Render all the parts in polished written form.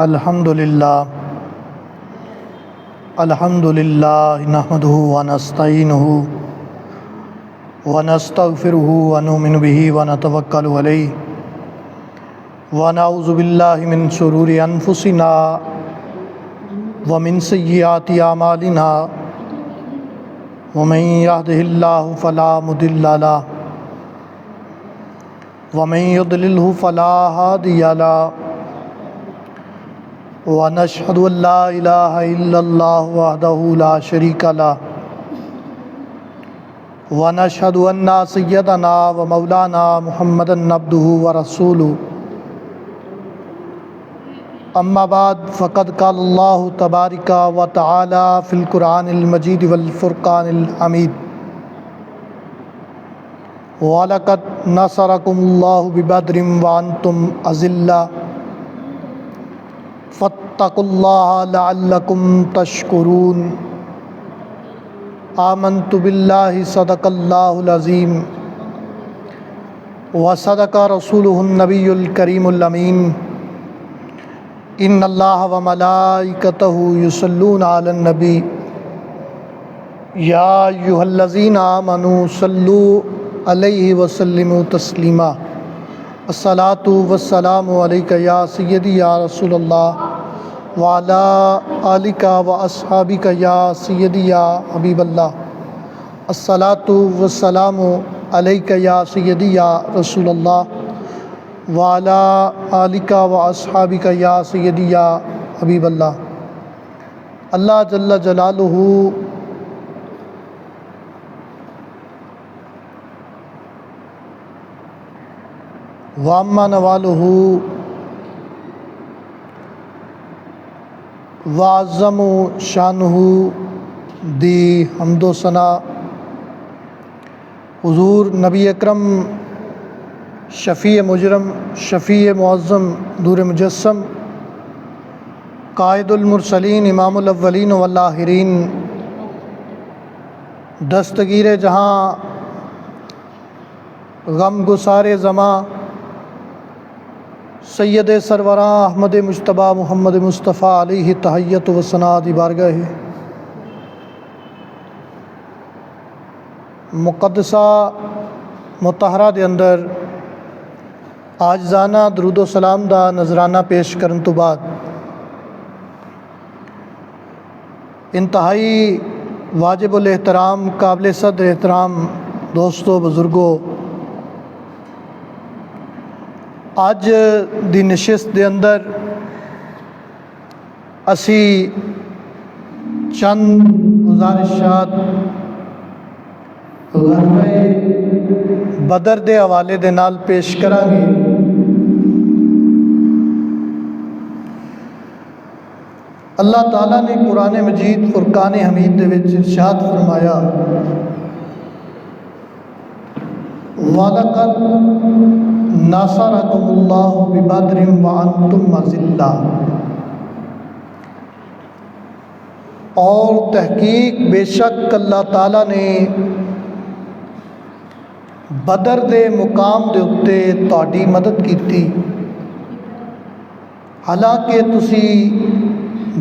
الحمدللہ نحمدہ ونستعینہ ونستغفرہ ونؤمن بہ ونتوکل علیہ ونعوذ باللہ من شرور انفسنا ومن سیئات اعمالنا ومن یہدہ اللہ فلا مضل لہ ومن یضللہ فلا ہادی لہ ونشہد ان لا الہ الا اللہ وحدہ لا شریک لہ ونشہد ان سیدنا ومولانا محمدا عبدہ ورسولہ اما بعد فقد قال اللہ تبارک و تعالی فی القرآن المجید والفرقان الحمید وَلَقَدْ نَصَرَكُمُ اللَّهُ بِبَدْرٍ وَأَنْتُمْ أَذِلَّةٌ فَاتَّقُوا اللَّهَ لَعَلَّكُمْ تَشْكُرُونَ آمنت باللہ صدق اللہ العظیم وصدق رسولہ النبی الکریم الامین ان اللہ وملائکتہ یصلون علی النبی یا ایہا الذین آمنوا صلوا علیہ وسلموا تسلیما الصلاۃ والسلام علیک یا سیدی یا رسول اللہ وعلی آلک واصحابک یا سیدی یا حبیب اللہ الصلاۃ والسلام علیک یا سیدی یا رسول اللہ وعلی آلک واصحابک یا سیدی یا حبیب اللہ۔ اللہ جل جلالہ وعم نوالہ وعظم شانہ دی حمد و ثنا حضور نبی اکرم شفیع مجرم شفیع معظم نور مجسم قائد المرسلین امام الاولین والآخرین دستگیر جہاں غم گسار زماں سید سروراں احمد مجتبیٰ محمد مصطفیٰ علیہ تحیت و ثناء دی بارگاہ مقدسہ مطہرہ دے اندر عاجزانہ درود و سلام دا نذرانہ پیش کرن تو بعد انتہائی واجب الاحترام قابل صدر احترام دوستو بزرگو، اج دی نشست دے اندر اسی چند گزارشات غزوہ بدر دے حوالے دے نال پیش کریں گے۔ اللہ تعالیٰ نے قرآن مجید فرقان حمید دے وچ ارشاد فرمایا وَلَقَدْ نَصَرَكُمُ اللَّهُ بِبَدْرٍ وَأَنْتُمْ أَذِلَّةٌ، اور تحقیق بے شک اللہ تعالیٰ نے بدر دے مقام دے اتے تہاڈی مدد کیتی حالانکہ تسی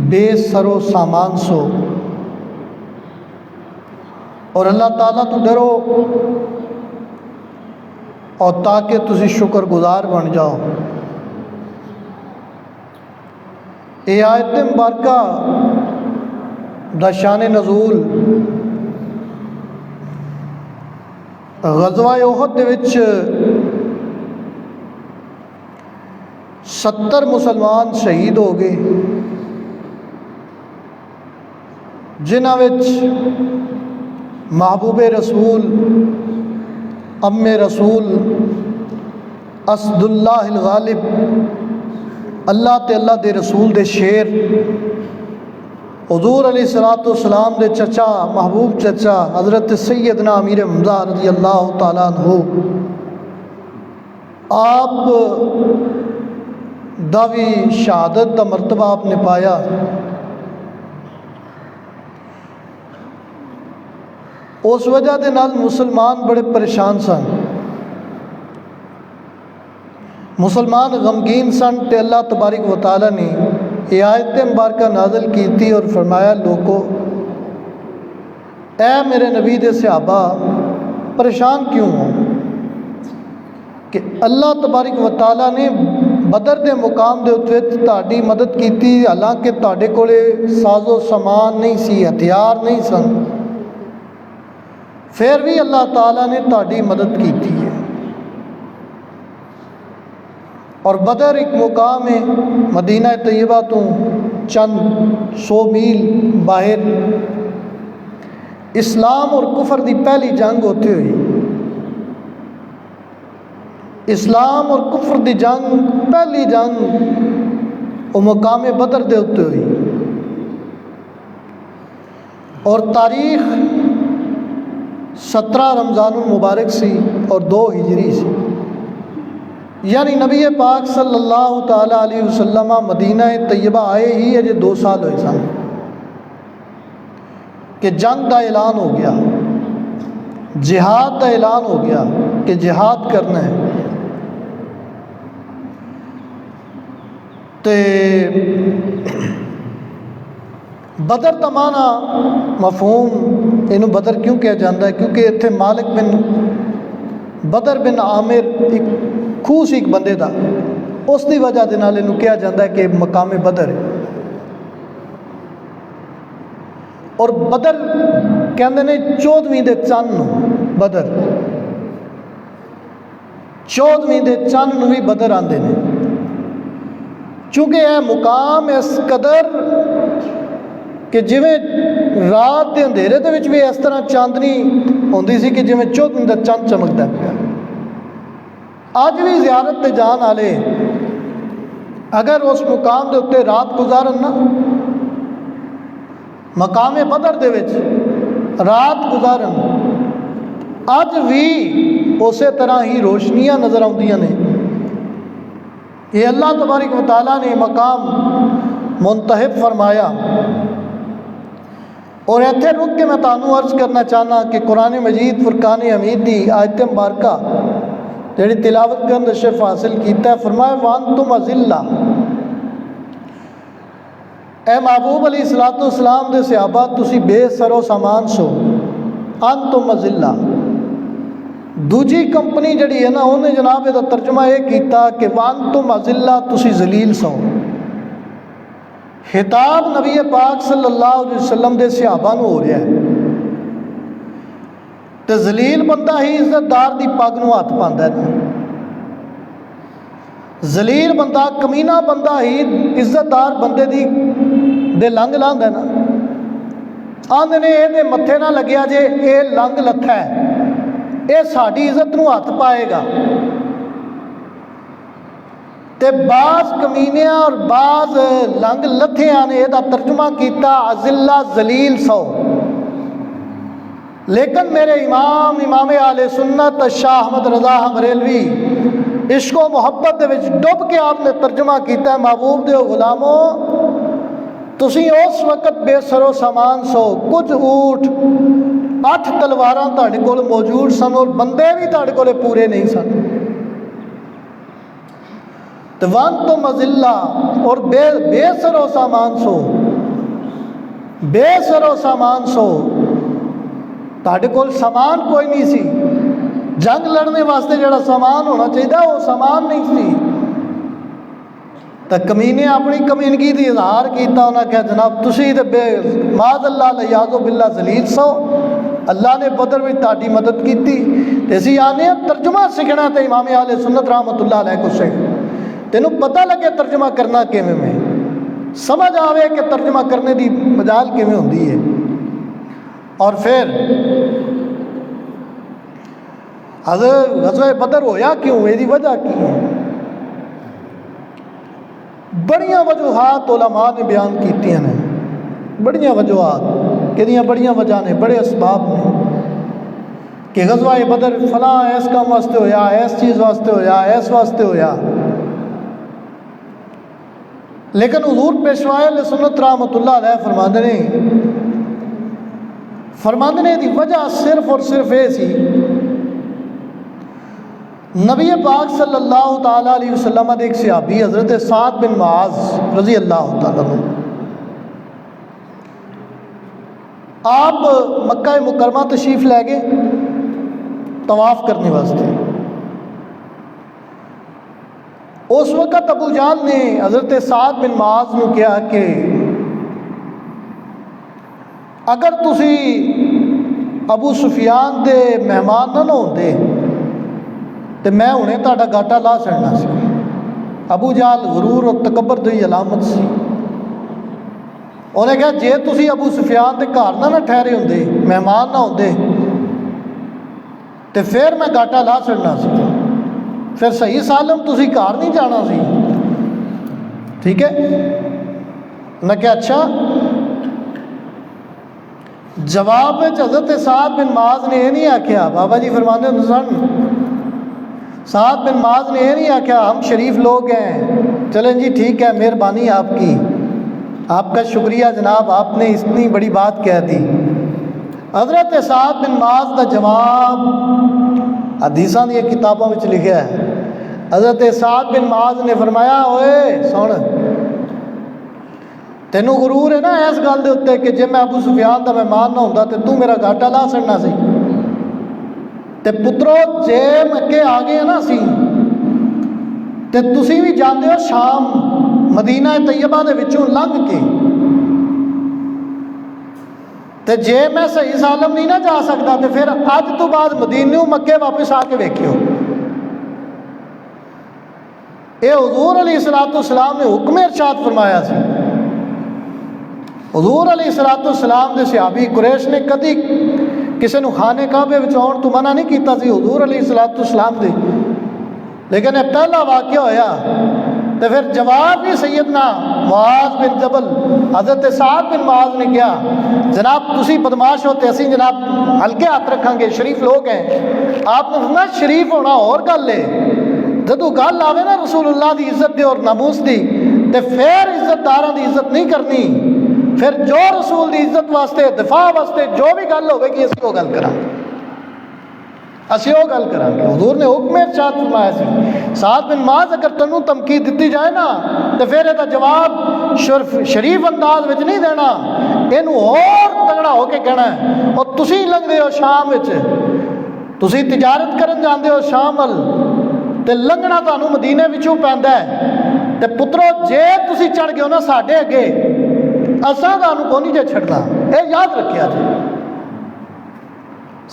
بے سر و سامان سو، اور اللہ تعالیٰ تو ڈرو اور تاکہ تسی شکر گزار بن جاؤ۔ اے آیت مبارکہ دا شان نزول غزوہ احد دے وچ 70 مسلمان شہید ہو گئے، جنہاں وچ محبوب رسول ام رسول اسد اللہ الغالب اللہ تے اللہ دے رسول دے شیر حضور علیہ السلام دے چچا محبوب چچا حضرت سیدنا امیر حمزہ رضی اللہ تعالیٰ عنہ آپ دعوی شہادت دا مرتبہ آپ نے پایا۔ اس وجہ دے نال مسلمان بڑے پریشان سن، مسلمان غمگین سن تے اللہ تبارک و تعالیٰ نے یہ آیت مبارکہ نازل کی تھی اور فرمایا لوگو اے میرے نبی دے صحابہ پریشان کیوں ہو کہ اللہ تبارک و تعالیٰ نے بدر دے مقام دے اتنے تہاڈی مدد کیتی، حالانکہ تہاڈے کولے ساز و سامان نہیں سی، ہتھیار نہیں سن، پھر بھی اللہ تعالیٰ نے تہاڈی مدد کیتی ہے۔ اور بدر ایک مقام ہے مدینہ طیبہ تو چند 100 میل باہر، اسلام اور کفر دی پہلی جنگ ہوتی ہوئی، اسلام اور کفر دی جنگ پہلی جنگ وہ مقام بدر دے ہوتے ہوئی، اور تاریخ 17 رمضان المبارک سی اور 2 ہجری سی، یعنی نبی پاک صلی اللہ تعالیٰ علیہ وسلم مدینہ طیبہ آئے ہی اجے 2 سال ہوئے سن کہ جنگ کا اعلان ہو گیا، جہاد کا اعلان ہو گیا کہ جہاد کرنا ہے۔ تے بدر دا معنی مفہوم اینو بدر کیوں کہا جاتا ہے؟ کیونکہ اتنے مالک بن بدر بن عامر ایک خوہ سی ایک بندے دا، اس دی وجہ دے نال اینو کہا جاتا ہے کہ مقام بدر ہے۔ اور بدر کہندے نے 14ویں دے چند بدر، 14ویں دے چند بھی بدر آندے نے، چونکہ یہ مقام اس قدر کہ جویں رات دے اندھیرے دے وچ بھی اس طرح چاندنی ہوندی سی کہ جویں 14ویں دا چند چمکدا پیا۔ اج بھی زیارت تے جان والے اگر اس مقام دے اتنے رات گزارن نا، مقام بدر دے وچ رات گزارن، اج بھی اسی طرح ہی روشنیاں نظر آؤندیاں نے۔ یہ اللہ تبارک و تعالیٰ نے مقام منتخب فرمایا۔ اور ایتھے رک کے میں تانوں عرض کرنا چاہنا کہ قرآن مجید فرقان حمید دی آیت مبارکہ جڑی تلاوت کرن شرف حاصل کیتا ہے، فرمایا وانتم اذلہ، اے محبوب علیہ السلام دے صحابہ تسی بے سر و سامان سو، انتم اذلہ۔ دوجی کمپنی جڑی ہے نا انہیں جناب دا ترجمہ یہ کیتا کہ وانتم اذلہ، تسی ذلیل سو۔ خطاب نبی پاک صلی اللہ علیہ وسلم دے صحابہ نو ہو رہا ہے، تے ذلیل بندہ ہی عزت دار دی پگ نو ہاتھ پاندا ہے، ذلیل بندہ کمینہ بندہ ہی عزت دار بندے دی دے لنگ لاندا ہے نا۔ آندے نے اے دے متھے نہ لگیا جے اے لنگ لتھا ہے، اے ساڈی عزت نو ہاتھ پائے گا۔ تے بعض کمینیاں اور بعض لنگ لتھیاں نے یہ ترجمہ کیتا اذلہ ذلیل سو، لیکن میرے امام اہل سنت شاہ احمد رضا بریلوی عشق و محبت دے وچ ڈب کے آپ نے ترجمہ کیتا ہے محبوب دے غلاموں تسی اس وقت بے سر و سامان سو، کچھ اونٹ 8 تلواراں تہاڈے کول موجود سن اور بندے بھی تہاڈے کول پورے نہیں سن۔ تو وانتم اذلہ، اور بے سر و سامان سو، بے سر و سامان سو، تہاڈے کول سامان کوئی نہیں سی، جنگ لڑنے واسطے جڑا سامان ہونا چاہیے وہ سامان نہیں سی۔ تو کمینے اپنی کمینگی دی اظہار کیتا، انہاں کہا جناب تسی تے بے معاذ اللہ لیاذ باللہ ذلیل سو، اللہ نے بدر میں تہاڈی مدد کیتی۔ تے اسی آنے ترجمہ سیکھنا تے امام اہل سنت رحمۃ اللہ علیہ کو سیکھ، تینوں پتہ لگے ترجمہ کرنا کیویں میں، سمجھ آوے کہ ترجمہ کرنے دی مجال کیویں ہوندی ہے۔ اور پھر غزوہ بدر ہویا کیوں، یہ وجہ کی ہے؟ بڑیاں وجوہات علماء نے بیان کیتیاں نے، بڑیاں وجوہات کہ بڑیاں وجہ نے، بڑے اسباب نے کہ غزوہ بدر فلاں ایس کام واسطے ہویا، ایس چیز واسطے ہویا، ایس واسطے ہویا۔ لیکن حضور پیشوا علیہ سنت رحمۃ اللہ علیہ فرماندے نے دی وجہ صرف اور صرف یہ سی، نبی پاک صلی اللہ تعالیٰ علیہ وسلم دے ایک صحابی حضرت سعد بن معاذ رضی اللہ تعالیٰ عنہ، آپ مکہ مکرمہ تشریف لے گئے طواف کرنے واسطے۔ اس وقت ابو جہل نے حضرت سعد بن معاذ نے کہا کہ اگر تسی ابو سفیان دے مہمان نہ ہوندے تو میں انہیں تہاڈا گاٹا لا چھڑنا سی۔ ابو جہل غرور اور تکبر دی علامت سی۔ انہیں کہا جے تسی ابو سفیان دے گھر نہ ٹھہرے ہوندے، مہمان نہ ہوندے، تو پھر میں گاٹا لا چھڑنا سی، پھر صحیح سالم تسی گھر نہیں جانا سی، ٹھیک ہے؟ انہیں کہا اچھا۔ جواب میں حضرت سعد بن معاذ نے یہ نہیں آکھیا، بابا جی فرماندے ہوں سن، سعد بن معاذ نے یہ نہیں آکھیا ہم شریف لوگ ہیں، چلیں جی ٹھیک ہے، مہربانی آپ کی، آپ کا شکریہ جناب، آپ نے اتنی بڑی بات کہہ دی۔ حضرت سعد بن معاذ کا جواب حدیثاں دی کتابوں میں لکھا ہے۔ حضرت سعد بن معاذ نے فرمایا اوئے سن، تینوں غرور ہے نا اس گل دے اتنے کہ جے میں ابو سفیان دا مہمان نہ ہوندا تے تو میرا گاٹا لا چھڑنا سی، تے پترو جے مکے آ گئے نا سی تے تسی بھی جاندے ہو شام مدینہ طیبہ دے وچوں لنگھ کے، تے جے میں صحیح سالم نہیں نہ جا سکتا تے پھر اج تو بعد مدینہ مکے واپس آ کے ویکھیو۔ اے حضور علیہ السلام نے حکم ارشاد فرمایا سی۔ حضور علیہ السلام دے صحابی قریش نے کدی کسی نو خانے کعبے وچ آن تو منع نہیں کیتا سی حضور علیہ السلام دے، لیکن یہ پہلا واقعہ ہویا تو پھر جواب بھی سیدنا معاذ بن جبل حضرت سعد بن معاذ نے کیا جناب تسی بدماش ہوتے اسی جناب ہلکے ہاتھ رکھیں گے، شریف لوگ ہیں۔ آپ نے فرمایا شریف ہونا اور گل ہے، جدو گل آوے نا رسول اللہ دی عزت دی اور ناموس دی تے پھر عزت داراں دی عزت نہیں کرنی، پھر جو رسول دی عزت واسطے دفاع واسطے جو بھی گل ہوئے گی اسی وہ گل کریں گے، اسی وہ گل کریں گے۔ حضور نے حکم ارشاد فرمایا سی سعد بن معاذ اگر تنوں تمکین دیتی جائے نا تو پھر یہ جواب شریف انداز وچ نہیں دینا، اینو اور تگڑا ہو کے کہنا ہے۔ اور تسی لنگدے ہو شام وچ، تسی تجارت کرن جاندے ہو شام ول تے لنگنا تانوں مدینے وچوں پیندا ہے، تے پترو جے تسی چڑھ گئے ہو نا ساڈے اگے اساں تانوں کو نہیں جے چھڑنا، اے یاد رکھیا جی۔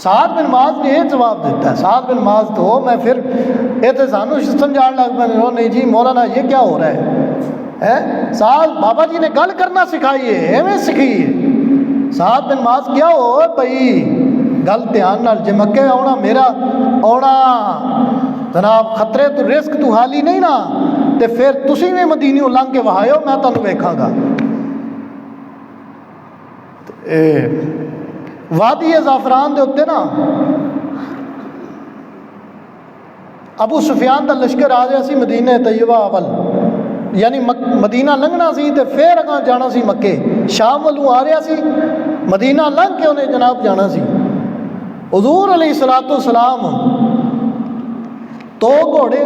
سعد بن معاذ نے یہ جواب دیتا ہے۔ سعد بن معاذ تو میں پھر یہ تو سانو سمجھان لگ پہ نہیں جی مولانا یہ کیا ہو رہا ہے، سعد بابا جی نے گل کرنا سکھائی ہے ایویں سکھی ہے۔ سعد بن معاذ کیا ہو بھائی گل دھیان نال، جے مکے آنا میرا آنا جناب خطرے تو رزق تو حالی نہیں نا تے پھر تسی بھی مدینیوں لنگ کے وہایو میں تانوں ویکھاں گا۔ وادی زعفران دے ہوتے نا ابو سفیان دا لشکر آ گیا سی مدینہ طیبہ اول، یعنی مدینہ لنگنا سی تے پھر اگاں جانا سی مکے، شام والوں آ رہا سی مدینہ لنگ کے انہیں جناب جانا سی۔ حضور علیہ السلام 2 گھوڑے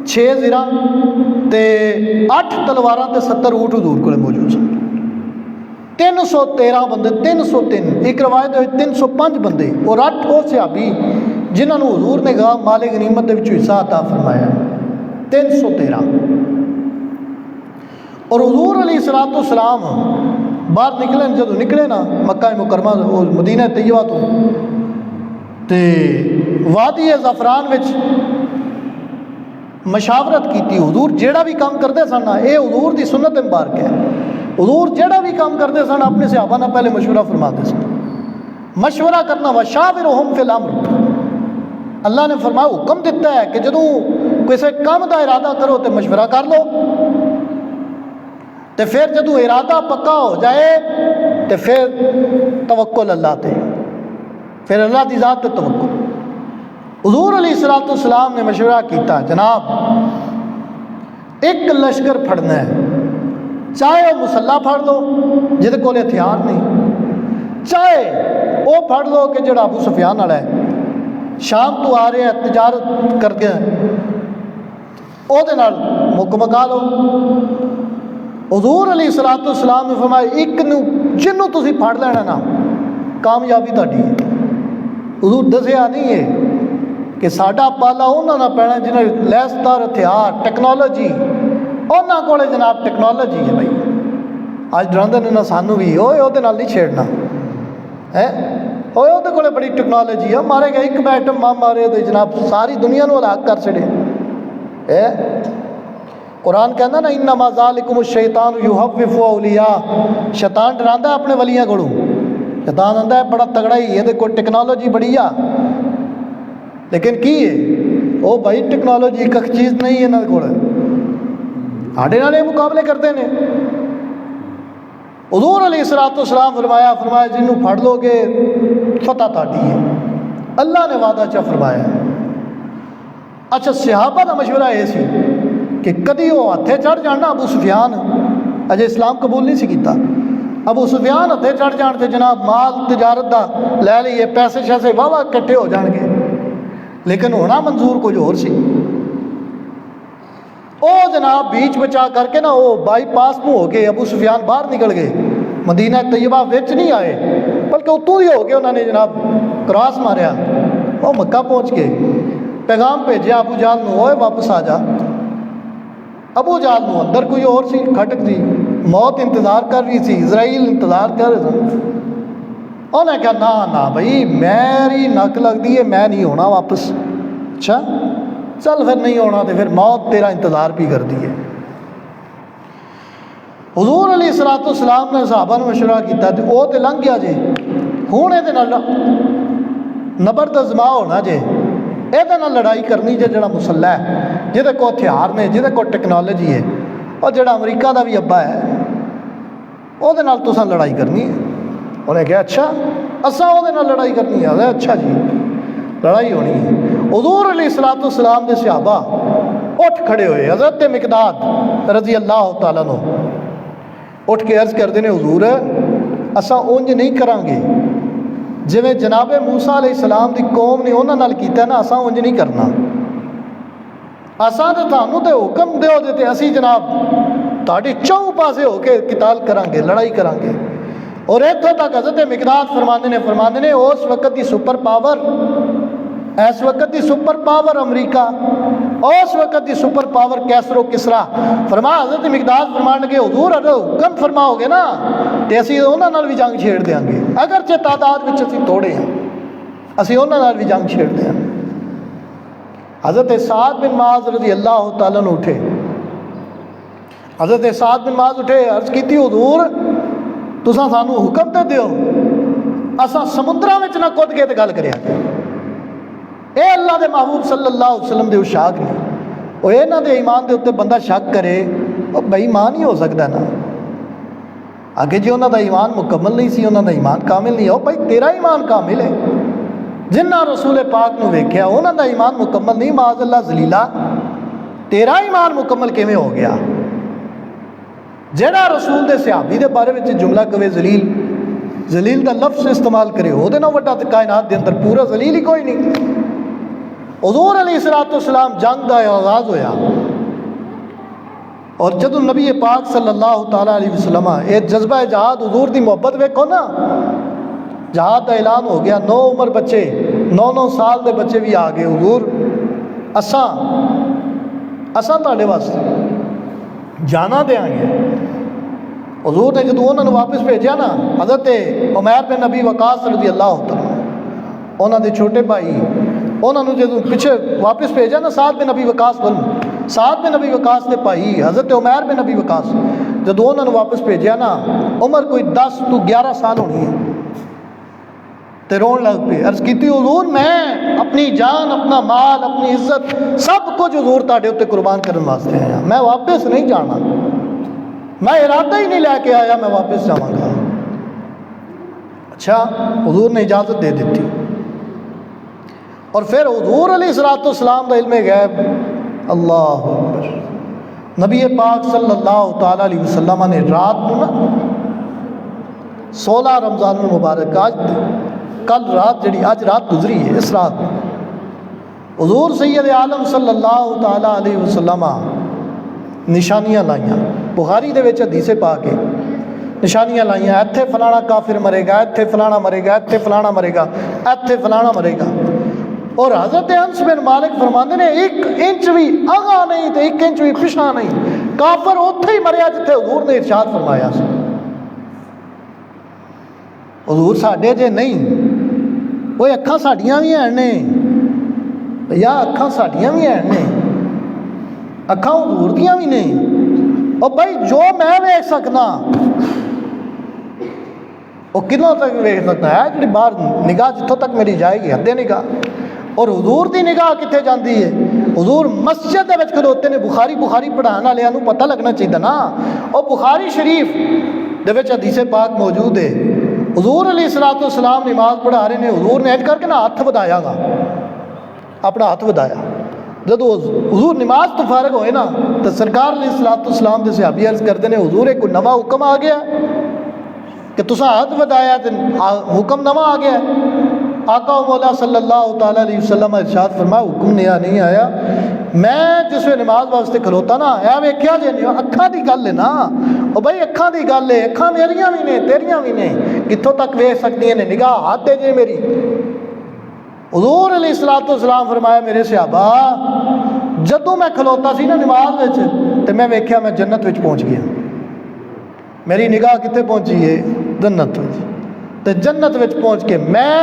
6 زرہ تے 8 تلواراں تے 70 اونٹ حضور کو موجود سن، 313 بندے، 303 ایک روایت ہوئی 305 بندے اور 8 وہ صحابی جنہوں نے حضور نے کہا مال غنیمت دے وچوں حصہ عطا فرمایا، 313۔ اور حضور علیہ السلام باہر نکلے، جدو نکلے نا مکہ مکرمہ مدینہ طیبہ تو تے وادی زعفران وچ مشاورت کیتی، حضور جیڑا بھی کام کرتے سن نا اے حضور دی سنت مبارک ہے، حضور جیڑا بھی کام کرتے سن اپنے صحابہ نہ پہلے مشورہ فرماتے سن، مشورہ کرنا وشاورہم فی الامر۔ اللہ نے فرمایا حکم دیتا ہے کہ جدوں کسی کام دا ارادہ کرو تو مشورہ کر لو، تو پھر جدوں ارادہ پکا ہو جائے تو پھر توکل اللہ تے، پھر اللہ دی ذات تے توکل۔ حضور علیہ السلام نے مشورہ کیتا جناب ایک لشکر پھڑنا ہے، چاہے وہ مسلح پھڑ لو جہد کول ہتھیار نہیں، چاہے وہ پھڑ لو کہ جڑا ابو سفیان والا ہے، شام تو آ رہے ہیں تجارت کر کے وہ مکا لو. حضور علیہ الصلوۃ والسلام نے فرمایا ایک جنوں تسی پھڑ لینا نا کامیابی تہاڈی ہے. حضور دسیا نہیں ہے کہ ساڈا پالا انہاں نال پینا جنہاں لیسدار ہتھیار ٹیکنالوجی انہاں کولے جناب ٹیکنالوجی ہے بھائی. اج ڈراندے نے نا سانوں بھی اوئے وہ نہیں چھیڑنا ہے اوئے وہ کولے بڑی ٹیکنالوجی ہے مارے گا ایک ایٹم ماں مارے تو جناب ساری دنیا نو ہلاک کر چھڑے. قرآن کہنا نا انما ذالکم الشیطان یخوف اولیاء شیطان ڈراندا اپنے ولیاں کولوں. شیطان آندا ہے بڑا تگڑا ہی یہ کوئی ٹیکنالوجی بڑی آ لیکن کی ہے وہ بھائی ٹیکنالوجی ایک چیز نہیں ہے انہاں کول ساڈے نال مقابلے کرتے ہیں. حضور علیہ الصلوۃ والسلام فرمایا جنوں پھڑ لو گے فتح تہاڈی ہے. اللہ نے وعدہ چا فرمایا. اچھا صحابہ کا مشورہ یہ سی کہ کدی وہ ہتھے چڑھ جان نا ابو سفیان اجے اسلام قبول نہیں سی کیتا. ابو سفیان ہتھے چڑھ جان تے جناب مال تجارت دا لے لئیے پیسے شیسے واہ کٹھے ہو جان گے لیکن ہونا منظور کچھ اور سی. او جناب بیچ بچا کر کے نا وہ بائی پاس میں ہو کے ابو سفیان باہر نکل گئے مدینہ طیبہ وچ نہیں آئے بلکہ اتوں ہی ہو کے انہوں نے جناب کراس ماریا. وہ مکہ پہنچ کے پیغام بھیجیا ابو جہل نو اوئے واپس آ جا. ابو جہل نو اندر کوئی اور سی کھٹک دی موت انتظار کر رہی سی اسرائیل انتظار کر رہے سن. انہیں کہا نا بھائی میری نک لگتی ہے میں نہیں ہونا واپس. اچھا چل پھر نہیں ہونا تو پھر موت تیرا انتظار بھی کر دی ہے. حضور علیہ الصلوۃ والسلام نے صحابہ نے مشورہ کیتا تے وہ تے لنگھ گیا جے ہن یہ نبرد ازما ہونا جے یہ لڑائی کرنی جے جڑا مسلح ہے جہدے کو ہتھیار نے جہدے کو ٹیکنالوجی ہے اور جڑا امریکہ دا بھی ابا ہے وہ تساں لڑائی کرنی ہے. انہیں کہا اچھا اساں وہ لڑائی کرنی ہے. اچھا جی لڑائی ہونی ہے. حضور علیہ الصلوۃ والسلام دے صحابہ اٹھ کھڑے ہوئے. حضرت مقداد رضی اللہ تعالیٰ عنہ اٹھ کے عرض کرتے ہیں حضور اساں اونج نہیں کریں گے جی جناب موسیٰ علیہ السلام دی قوم نے انہاں نال کیتا نا اساں اونج نہیں کرنا. اساں تے تانوں تے حکم دیو دیتے اسی جناب تہاڈی چوں پاسے ہو کے قتال کریں گے لڑائی کریں گے. اور اتوں تک حضرت مقداد فرماندے نے اس وقت دی سپر پاور اس وقت دی سپر پاور امریکہ اس وقت دی سپر پاور کیسر و کسرا فرما حضرت مقداد فرمان کے حضور حکم فرماؤ گے نا تو اسی انہاں نال بھی جنگ چھیڑ دیاں گے اگرچہ تعداد وچ اسی تھوڑے ہیں اسی انہاں نال بھی جنگ چھیڑ دیاں گے. حضرت سعد بن معاذ رضی اللہ تعالیٰ عنہ اٹھے. حضرت سعد بن معاذ اٹھے عرض کیتی حضور تساں سانو حکم تے دیو اساں سمندراں وچ نہ کود کے تے گل کریا جائے. اے اللہ دے محبوب صلی اللہ علیہ وسلم دے اشاق نے وہ انہاں دے ایمان دے اتنے بندہ شک کرے وہ بے ایمان ہی ہو سکتا نا. آگے جی انہاں دا ایمان مکمل نہیں سی انہاں دا ایمان کامل نہیں ہے. بھائی تیرا ایمان کامل ہے جنہ رسول پاک نو ویکھیا انہاں دا ایمان مکمل نہیں معاذ اللہ ذلیلا تیرا ایمان مکمل کیویں ہو گیا. جہاں رسول دے صحابی دے بارے میں جملہ کہے ذلیل دا لفظ استعمال کرے وہ دے نہ وڈا تے کائنات دے اندر پورا ذلیل ہی کوئی نہیں. حضور علیہ الصلوۃ والسلام جنگ دا آغاز ہویا اور جدو نبی پاک صلی اللہ تعالیٰ علیہ وسلم یہ جذبہ جہاد حضور دی محبت ویکھو نا جہاد دا اعلان ہو گیا. 9 عمر بچے 9 سال دے بچے بھی آ گئے حضور اساں تہاڈے واسطے جانا دیاں گے. حضور نے جدو انہوں نے واپس بھیجا نا حضرت عمیر بن ابی وقاص رضی اللہ تعالیٰ انہوں نے چھوٹے بھائی انہوں نے جدو پیچھے واپس بھیجا نا سعد بن ابی وقاص سعد بن ابی وقاص کے بھائی حضرت عمیر بن ابی وقاص جدو انہوں نے واپس بھیجا نا عمر کوئی 10 تو 11 سال ہونی ہے تے رون لگ پہ. عرض کیتی حضور میں اپنی جان اپنا مال اپنی عزت سب کچھ حضور تہاڈے اتنے قربان کرنے واسطے آیا میں واپس نہیں جانا میں ارادہ ہی نہیں لے کے آیا میں واپس جاواں گا. اچھا حضور نے اجازت دے دیتی اور پھر حضور علیہ الصلوۃ والسلام دا علم غیب اللہ اکبر نبی پاک صلی اللہ تعالیٰ علیہ وسلم نے رات کو نا 16 رمضان المبارک کل رات جڑی آج رات گزری ہے اس رات حضور سید عالم صلی اللہ تعالیٰ علیہ وسلم نشانیاں لائیاں، بخاری دے وچ حدیث پاک ہے، نشانیاں لائیاں، ایتھے فلانا کافر مرے گا، ایتھے فلانا مرے گا، ایتھے فلانا مرے گا، ایتھے فلانا مرے گا۔ اور حضرت انس بن مالک فرماندے نے 1 انچ بھی آگاہ نہیں تے 1 انچ بھی پچھا نہیں، کافر اوتھے ہی مریا جتھے حضور نے ارشاد فرمایا سی۔ حضور ساڈے جے نہیں، وہ اکھاں ساڈیاں بھی ہیں نے یا اکھاں ساڈیاں بھی ہیں نے، اکھاں حضور دیاں بھی نہیں۔ اور بھائی جو میں ویکھ سکنا وہ کنوں تک ویکھ سکتا ہے، جی باہر نگاہ جتوں تک میری جائے گی حد نگاہ، اور حضور دی نگاہ کتنے جاندی ہے؟ حضور مسجد دے وچ کھلوتے نے، بخاری پڑھان والےاں نوں پتہ لگنا چاہیے نا۔ اور بخاری شریف دے وچ حدیث پاک موجود ہے، حضور علیہ الصلوۃ والسلام نماز پڑھا رہے نے، حضور نے کر کے نا ہاتھ ودایا گا، اپنا ہاتھ ودایا۔ جب حضور نماز تو فارغ ہوئے نا تو سرکار علیہ الصلوۃ والسلام دے صحابی عرض کرتے ہیں حضور کوئی نواں حکم آ گیا کہ تساں ہاتھ ودایا تو حکم نواں آ گیا۔ آقا و مولا صلی اللہ تعالیٰ علیہ وسلم ارشاد فرمایا حکم نیا نہیں آیا، میں جس وقت نماز واسطے کھلوتا نا اے ویکھیا جے نہیں، اکھاں دی گل ہے نا، او بھائی اکھاں دی گل ہے، اکھاں میریاں بھی نے تیریاں بھی نے، کتھوں تک ویکھ سکدیاں نے، نگاہ ہاتھ دے جے میری۔ حضور علیہ الصلوۃ والسلام فرمایا میرے صحابہ جدوں میں کھلوتا سی نا نماز وچ تے میں ویکھیا میں جنت وچ پہنچ گیا، میری نگاہ کتے پہنچی ہے؟ جنت وچ۔ تے جنت وچ پہنچ کے میں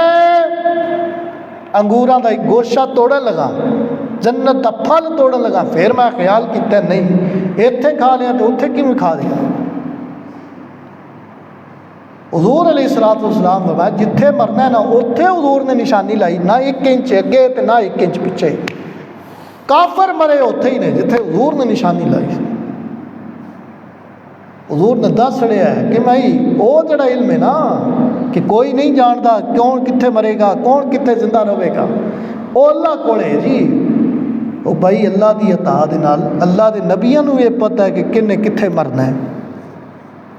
انگوراں دا ایک گوشہ توڑن لگا، جنت دا پھل توڑن لگا، پھر میں خیال کیتا نہیں ایتھے کھا لیا تو اوتھے کیوں کھا دیا۔ حضور علیہ الصلوۃ والسلام فرمایا جتھے مرنا ہے نا اوتھے حضور نے نشانی لائی، نہ 1 انچ اگے تے نہ 1 انچ پیچھے۔ کافر مرے اوتھے ہی نے جتھے حضور نے نشانی لائی۔ حضور نے دس چھڑیا ہے کہ بھائی وہ جڑا علم ہے نا کہ کوئی نہیں جانتا کون کتھے مرے گا، کون کتھے زندہ رہے گا، وہ اللہ کول ہے جی۔ وہ بھائی اللہ دی عطا دے نال اللہ دے نبیوں نوں یہ پتہ ہے کہ کنے کتھے مرنا ہے۔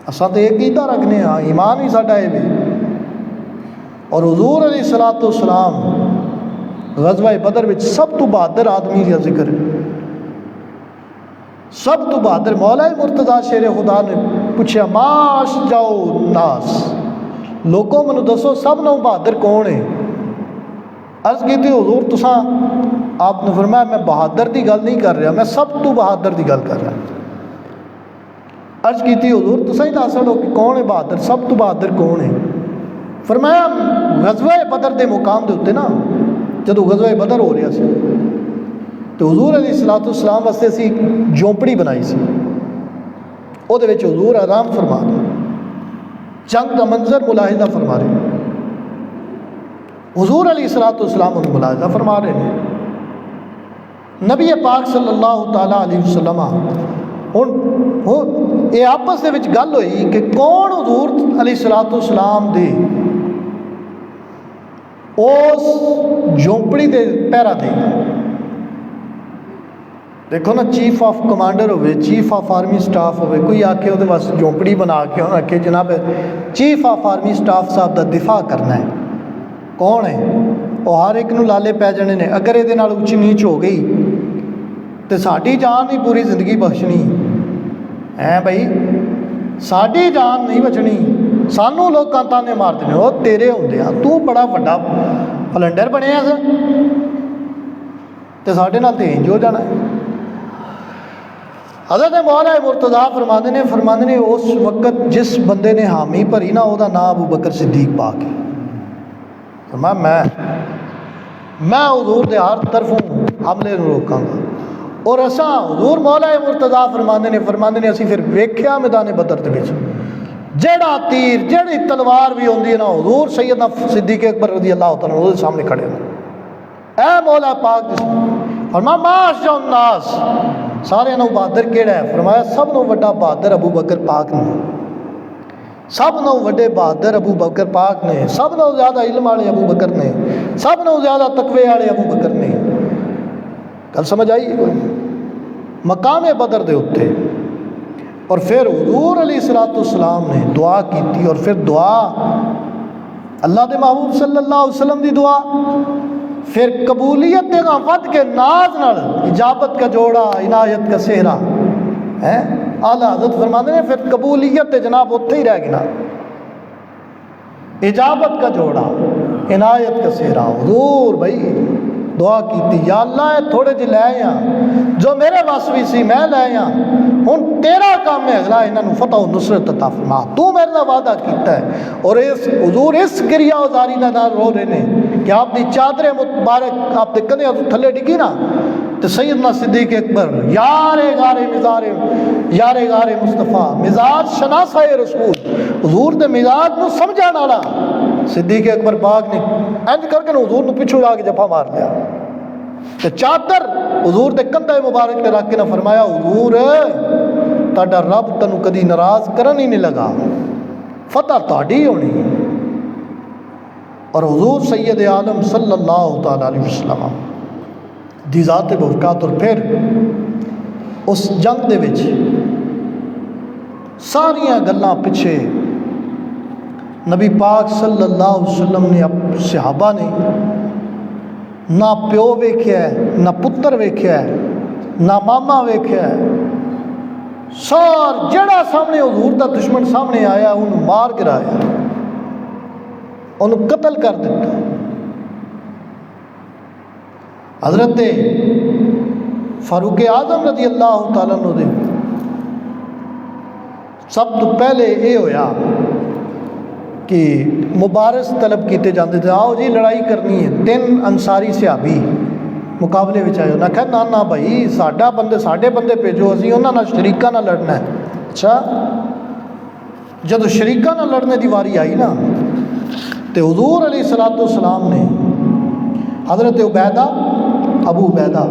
اساں تے عقیدہ رکھنے ہاں، ایمان ہی ساڈا ہے۔ اور حضور علیہ الصلوۃ والسلام غزوہ بدر وچ سب تو بہادر آدمی کا ذکر ہے، سب تو بہادر۔ مولا مرتضیٰ شیر خدا نے پوچھا ماش جاؤ ناس، لوگوں منو دسو سب نو بہادر کون ہے؟ عرض کی تھی حضور تساں، آپ نے فرمایا میں بہادر دی گل نہیں کر رہا، میں سب تو بہادر دی گل کر رہا۔ عرض کی تھی حضور تساں ہی دس دو کہ کون ہے بہادر، سب تو بہادر کون ہے؟ فرمایا غزوہ بدر دے مقام دے ہوتے نا، جدو غزوہ بدر ہو رہا سی تو حضور علیہ الصلوۃ والسلام واسطے سی جھونپڑی بنائی سی، وہ دے وچ حضور آرام فرما رہے، جنگ کا منظر ملاحظہ فرما رہے، حضور علیہ الصلوۃ والسلام انہوں ملاحظہ فرما رہے ہیں۔ نبی پاک صلی اللہ تعالیٰ علیہ وسلم ہوں یہ آپس دے وچ گل ہوئی کہ کون حضور علیہ الصلوۃ والسلام دے اس جھونپڑی دے پہرا دے گا۔ دیکھو نا چیف آف کمانڈر ہوئے، چیف آف آرمی سٹاف ہوئے، کوئی آکے وہ واسطے جھونپڑی بنا کے انہوں آکے جناب چیف آف آرمی سٹاف صاحب دا دفاع کرنا ہے، کون ہے؟ وہ ہر ایک نو لالے پی جانے نے، اگر یہ اونچ نیچ ہو گئی تو ساری جان ہی پوری زندگی بخشنی ہے بھائی، ساری جان نہیں بچنی، سانوں لوگ تانے مار دینے وہ تیرے ہوندے آ تو بڑا بڑا فلنڈر بنیا سا تو ساڈے نال تے انج ہو جانا ہے۔ حضرت مولا مرتضیٰ فرماندے نے اس وقت جس بندے نے حامی بھری نا وہ نام ابو بکر صدیق پاک ہے۔ فرمایا میں حضور دے ہر طرفوں حملے نو روکاں گا، اور اساں حضور مولا مرتضیٰ فرماندے نے اسی پھر ویکھیا میدان بدر دے وچ جیڑا تیر جیڑی تلوار بھی ہوندی ہے نا حضور سیدنا صدیق اکبر رضی اللہ تعالیٰ عنہ دے سامنے کھڑے ہیں، اے مولا پاک فرمایا ماش جاؤ الناس، سارے نو بہادر کیڑا ہے؟ فرمایا سب نو وڈا بہادر ابو بکر پاک نے، سب نو وڈے بہادر ابو بکر پاک نے، سب نو زیادہ علم والے ابو بکر نے، سب نو زیادہ تقوی والے ابو بکر نے۔ گل سمجھ آئی؟ مقام بدر دے اتے اور پھر حضور علیہ الصلوۃ والسلام نے دعا کی تھی، اور پھر دعا اللہ دے محبوب صلی اللہ علیہ وسلم دی دعا، پھر قبولیت دے گا ود کے ناز نال اجابت کا جوڑا عنایت کا سہرا ہے. اعلیٰ حضرت فرماتے ہیں پھر قبولیت تے جناب اتھے ہی رہ گی نا. اجابت کا جوڑا عنایت کا سہرا. حضور بھائی دعا کیتی یا اللہ اے تھوڑے جی لے آیا جو میرے وس بھی سی میں لے آیا ہن تیرا کام ہے اگلا انہاں فتح و نصرت عطا فرما. تو میرے نال وعدہ کیتا ہے. اور اس حضور اس گریا ازاری نال رو رہے نے کہ آپ دی چادر مبارک آپ دے کندھے تھلے ڈگی نا تو سیدنا صدیق اکبر یارے گارے مزارے یارے گارے مصطفیٰ مزاج شناسہ رسول حضور دے مزاج نو سمجھان والا صدیق اکبر پاک نے انج کر کے حضور نو پیچھے جا کے جفا مار لیا تے چادر حضور دے کندھے مبارک تے رکھ کے نہ فرمایا حضور تہاڈا رب تینوں کدی ناراض کرن ہی نہیں لگا فتح تہاڈی ہونی. اور حضور سید عالم صلی اللہ تعالی علیہ وسلم دی ذات برکات. اور پھر اس جنگ دے وچ ساریاں گلاں پیچھے نبی پاک صلی اللہ علیہ وسلم نے صحابہ نے نہ پیو ویکھیا ہے نہ پتر ویکھیا ہے نہ ماما ویکھیا ہے. سار جڑا سامنے حضور دا دشمن سامنے آیا انہوں مار گرایا انہوں قتل کر دیتا. حضرت فاروق اعظم رضی اللہ تعالیٰ عنہ دے سب تو پہلے یہ ہویا کہ مبارز طلب کیتے جاندے تھے آؤ جی لڑائی کرنی ہے. 3 انصاری صحابی مقابلے وچ آئے انہاں کہا نا بھائی ساڈے بندے بھیجو اسی انہاں نال شریکاں نال لڑنا ہے. اچھا جدو شریکاں نال لڑنے دی واری آئی نا تو حضور علیہ الصلوۃ والسلام نے حضرت عبیدہ ابو عبیدہ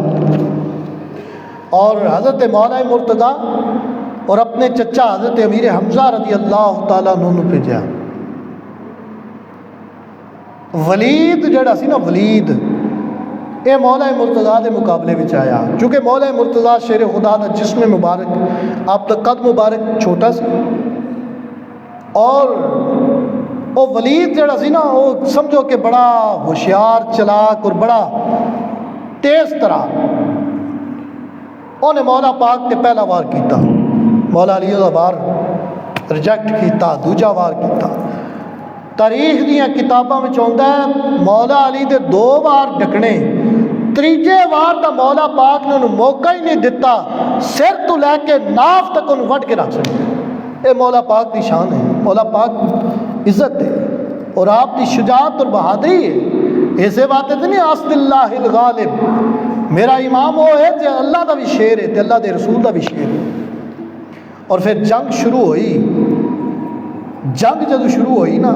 اور حضرت مولا مرتضیٰ اور اپنے چچا حضرت امیر حمزہ رضی اللہ تعالیٰ عنہ بھیجا. ولید جڑا سی نا ولید یہ مولا مرتضیٰ دے مقابلے میں آیا چونکہ مولا مرتضیٰ شیر خدا دا جسم مبارک آپ دا قد مبارک چھوٹا سی اور وہ ولید جڑا سی نا وہ سمجھو کہ بڑا ہوشیار چلاک اور بڑا تیز طرح انہیں مولا پاک کے پہلا وار کیتا مولا علی دا وار ریجیکٹ کیتا دوجا وار کیتا. تاریخ دیاں کتاباں میں چاہتا ہے مولا علی دے 2 وار ڈکنے تیجے وار دا مولا پاک نے انہوں موقع ہی نہیں دیتا سر تو لے کے ناف تک انہوں وٹ کے رکھ سکتے. اے مولا پاک دی شان ہے مولا پاک عزت ہے اور آپ دی شجاعت اور بہادری ہے. ایسے باتیں نہیں اسد اللہ الغالب میرا امام وہ ہے جو اللہ دا بھی شیر ہے تے اللہ دے رسول دا بھی شیر ہے. اور پھر جنگ شروع ہوئی. جنگ جدو شروع ہوئی نا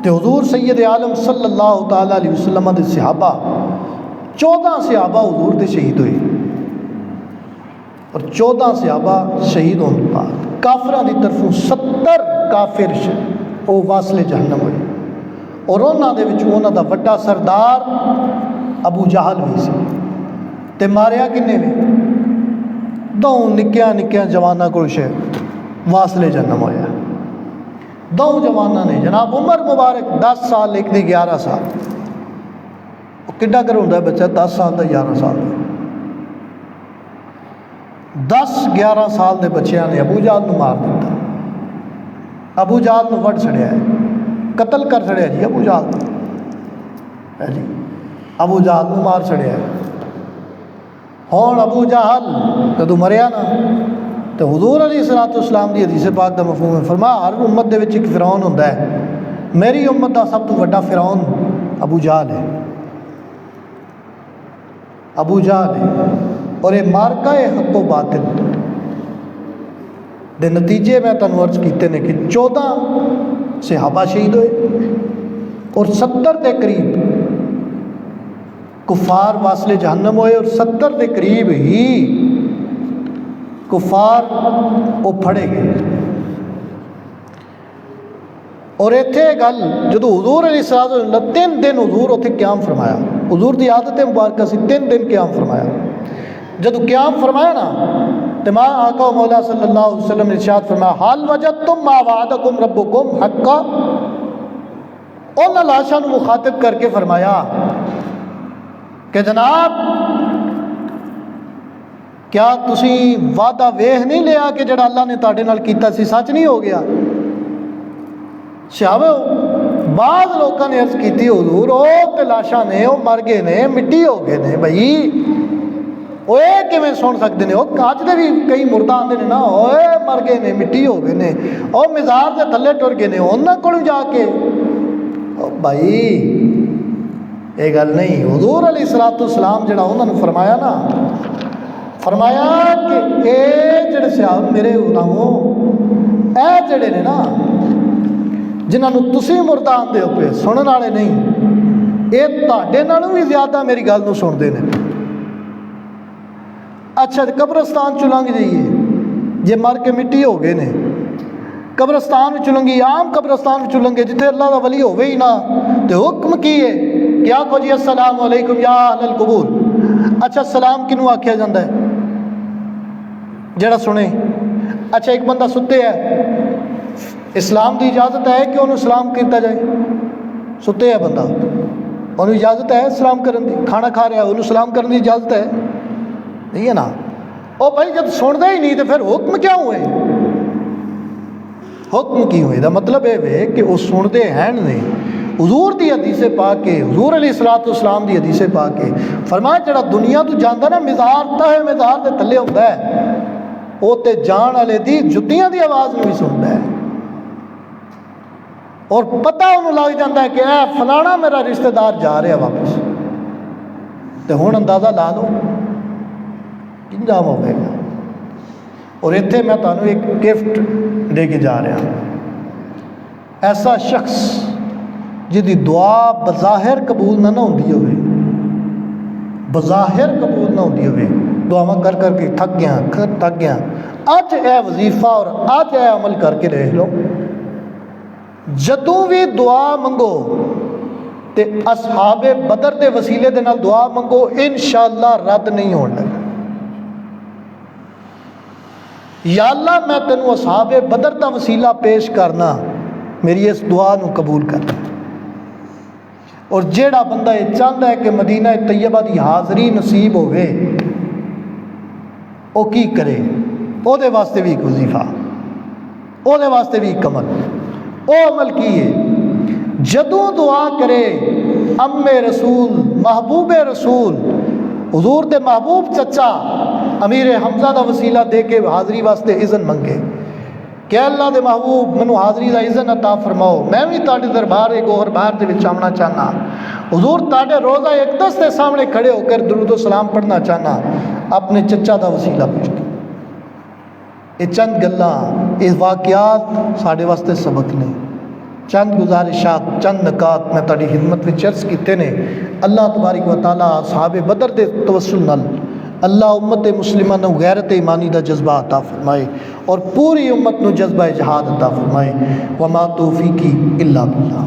تو حضور سید عالم صلی اللہ تعالیٰ علیہ وسلم دے صحابہ 14 صحابہ حضور دے شہید ہوئے اور 14 صحابہ شہید ہونے بعد کافران دی طرفوں 70 کافر وہ واصل جہنم ہوئے. اور انہوں دے وچ انہوں دا وڈا سردار ابو جہل بھی سی تے ماریا کنے نے 2 نکیاں جواناں کو واصل جہنم ہویا. 2 جواناں نے جناب عمر مبارک 10 سال ایک دی 11 سال وہ کڈا کر ہوندا ہے بچہ 10 سال دا 11 سال دا 10-11 سال دے بچیاں نے ابو جہل نو مار دیتا. ابو جہل نو وڈ چھڑیا ہے قتل کر چھڑیا جی ابو جہل جی ابو جہل نو مار چھڑیا ہے. ہون ابو جہل جدو مریا نا تو حضور علیہ الصلوۃ والسلام دی حدیث پاک دا مفہوم ہے فرمایا ہر امت دے وچ ایک فرعون ہوندا ہے میری امت دا سب تو بڑا فرعون ابو جہل ہے. ابو جہل ہے اور یہ مارکا ہے حق و باطل دے نتیجے میں تنوں عرض کیتے نے کہ 14 صحابہ شہید ہوئے اور 70 دے قریب کفار واصل جہنم ہوئے اور 70 دے قریب ہی کفار وہ پھڑے گئے. اور ایتھے گل جدو حضور علیہ السلام 3 دن حضور اتنے قیام فرمایا. حضور دی عادت مبارکہ سی 3 دن قیام فرمایا. جدو قیام فرمایا نا تو ماں آقا و مولا صلی اللہ علیہ وسلم نے ارشاد فرمایا حال وجدتم ما وعدکم ربکم حقا. ان لاشاں مخاطب کر کے فرمایا کہ جناب کیا تسی وعدہ ویخ نہیں لیا کہ جڑا اللہ نے تاڑے نال کیتا سی سچ نہیں ہو گیا؟ صحابہ بعض لوگوں نے عرض کیتی حضور او تے لاشاں نے او مر گئے نے مٹی ہو گئے نے بھائی وہ کیویں سن سکتے ہیں؟ وہ اج دے بھی کئی مردہ آتے ہیں نا اوے مر گئے نے مٹی ہو گئے نے او مزار دے تھلے ٹر گئے نے انہاں کول جا کے بھائی یہ گل نہیں۔ حضور علیہ الصلوۃ والسلام جڑا انہوں نے فرمایا نا، فرمایا کہ اے جڑے صحابہ میرے غلاموں اے جڑے نے نا جنہاں نوں تسی مردہ آندے ہو پے سنن والے نہیں، اے تہاڈے نالوں بھی زیادہ میری گل نوں سنتے ہیں۔ اچھا قبرستان چلنگ جائیے جے مر کے مٹی ہو گئے نے، قبرستان میں چلنگی عام قبرستان میں چلنگے جتنے اللہ دا ولی ہوئے ہی نہ تو حکم کی ہے کیا کو جی السلام علیکم یا اہل القبور۔ اچھا سلام کنوں آکھیا جاندہ ہے؟ جڑا سنے۔ اچھا ایک بندہ ستے ہے، اسلام دی اجازت ہے کہ انہوں سلام کرتا جائے؟ ستے ہے بندہ، انہوں اجازت ہے سلام کرن دی؟ کھانا کھا رہا ہے انہوں سلام کرن دی اجازت ہے؟ نہیں ہے نا۔ او بھائی جب سن دے ہی نہیں تو پھر حکم کیا ہوئے؟ حکم کی ہوئے دا مطلب ہے کہ وہ سن دے ہیں نہیں۔ حضور دی حدیث پاک کے، حضور علیہ الصلوۃ والسلام دی حدیث پاک کے فرمایا جڑا دنیا تو جاندا نا مزار تا ہے مزار دے تھلے ہوندا ہے او تے جان والے دی جتیاں دی آواز نوں بھی سندا ہے اور پتہ انہوں لگ جاتا ہے کہ اے فلانا میرا رشتہ دار جا رہا واپس۔ تو ہن اندازہ لا لو انجام ہوئے گا۔ اور اتنے میں تمہیں ایک گفٹ دے کے جا رہا ہوں، ایسا شخص جدی دعا بظاہر قبول نہ ہوندی ہوئے، بظاہر قبول نہ ہوندی ہوئے، دعا کر کر کے تھک گیا، اج اے وظیفہ اور اج اے عمل کر کے رہ لو، جدوں بھی دعا منگو تے اصحاب بدر دے وسیلے دے نال دعا منگو انشاءاللہ رد نہیں ہونے لگا۔ یا اللہ میں تینوں اصحاب بدر دا وسیلہ پیش کرنا، میری اس دعا نو قبول کر۔ اور جیڑا بندہ یہ چاہتا ہے کہ مدینہ طیبہ دی حاضری نصیب ہوئے او کی کرے؟ او دے واسطے بھی ایک وظیفہ، او دے واسطے بھی ایک عمل، او عمل کی ہے جدوں دعا کرے ام رسول محبوب رسول حضور دے محبوب چچا امیر حمزہ دا وسیلہ دے کے حاضری واسطے اذن منگے کہ اللہ دے محبوب منو حاضری دا اذن عطا فرماؤ، میں بھی تاڑے دربار گوہر بہار دے وچ آمنا چاہنا، حضور تاڑے روزہ اقدس دے سامنے کھڑے ہو کر درود و سلام پڑھنا چاہنا، اپنے چچا دا وسیلہ پیش کر۔ یہ چند گلاں یہ واقعات ساڑے واسطے سبق نے، چند گزارشات چند نکات میں تاڑی خدمت میں عرض کیتے نے۔ اللہ تبارک و تعالیٰ اصحاب بدر دے توسل نال اللہ امت مسلمہ نو غیرت ایمانی دا جذبہ عطا فرمائے اور پوری امت نو جذبہ جہاد عطا فرمائے۔ وما توفیقی الا باللہ۔